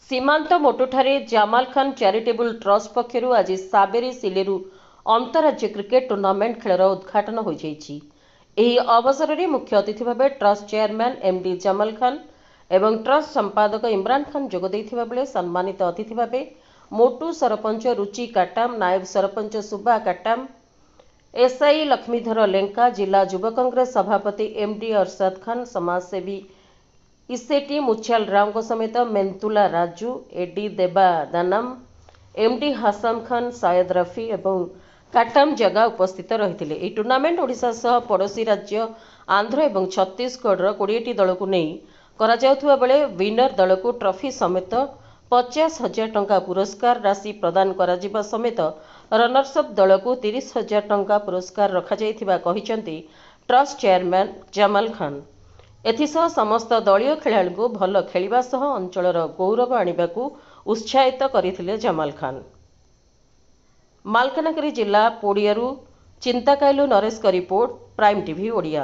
ସୀମାନ୍ତ ମୋଟୁଠାରେ ଜାମାଲ Khan charitable trust ପକ୍ଷରୁ ଆଜି ସାବେରୀ ସିଲେରୁ ଅନ୍ତରାଜ୍ୟ କ୍ରିକେଟ ଟୁର୍ଣ୍ଣାମେଣ୍ଟ ଖେଳର ଉଦ୍ଘାଟନ ହୋଇଯାଇଛି। ଏହି ଅବସରରେ ମୁଖ୍ୟ ଅତିଥି ଭାବେ ଟ୍ରଷ୍ଟ ଚେୟାରମ୍ୟାନ ଏମଡି ଜାମାଲ ଖାନ ଏବଂ ଟ୍ରଷ୍ଟ ସମ୍ପାଦକ ଇମ୍ରାନ ଖାନ ଯୋଗ ଦେଇଥିବା ବେଳେ ସମ୍ମାନିତ ଅତିଥି ଭାବେ ମୋଟୁ ସରପଞ୍ଚ ରୁଚି କାଟାମ, ନାୟବ ସରପଞ୍ଚ ସୁବା କାଟାମ, ଏସଆଇ ଲକ୍ଷ୍ମୀଧର ଲେଙ୍କା, ଜିଲ୍ଲା ଯୁବ କଂଗ୍ରେସ ସଭାପତି ଏମଡି ଅରଶଦ ଖାନ, ସମାଜସେବୀ ଇସେଟି ମୁଛାଲ ରାଓଙ୍କ ସमेତ ମେନ୍ତୁଲା ରାଜୁ, ଏଡି ଦେବା ଦାନମ, ଏମଡି ହାସମ ଖାନ, ସାୟଦ ରଫି ଏବଂ କାଟାମ ଜଗା ଉପସ୍ଥିତ ରହିଥିଲେ। ଏହି ଟୁର୍ଣ୍ଣାମେଣ୍ଟ ଓଡ଼ିଶା ସହ ପଡ଼ୋଶୀ ରାଜ୍ୟ ଆନ୍ଧ୍ର ଏବଂ ଛତିଶଗଡ଼ର 20ଟି ଦଳକୁ ନେଇ କରାଯାଉଥିବା ବେଳେ ୱିନର ଦଳକୁ ଟ୍ରଫି ସମେତ 50,000 ଟଙ୍କା ପୁରସ୍କାର ରାଶି ପ୍ରଦାନ କରାଯିବା ସମେତ ରନର୍ସଅପ୍ ଦଳକୁ 30,000 ଟଙ୍କା ପୁରସ୍କାର ରଖାଯାଇଥିବା କହିଛନ୍ତି ଟ୍ରଷ୍ଟ ଚେୟାରମ୍ୟାନ ଜାମାଲ ଖାନ। ଏଥିସହ ସମସ୍ତ ଦଳୀୟ ଖେଳାଳିଙ୍କୁ ଭଲ ଖେଳିବା ସହ ଅଞ୍ଚଳର ଗୌରବ ଆଣିବାକୁ ଉତ୍ସାହିତ କରିଥିଲେ ଜାମାଲ ଖାନ। ମାଲକାନଗିରି ଜିଲ୍ଲା ପୋଡ଼ିଆରୁ ଚିନ୍ତାକାଇଲୁ ନରେଶଙ୍କ ରିପୋର୍ଟ, ପ୍ରାଇମ୍ ଟିଭି ଓଡ଼ିଆ।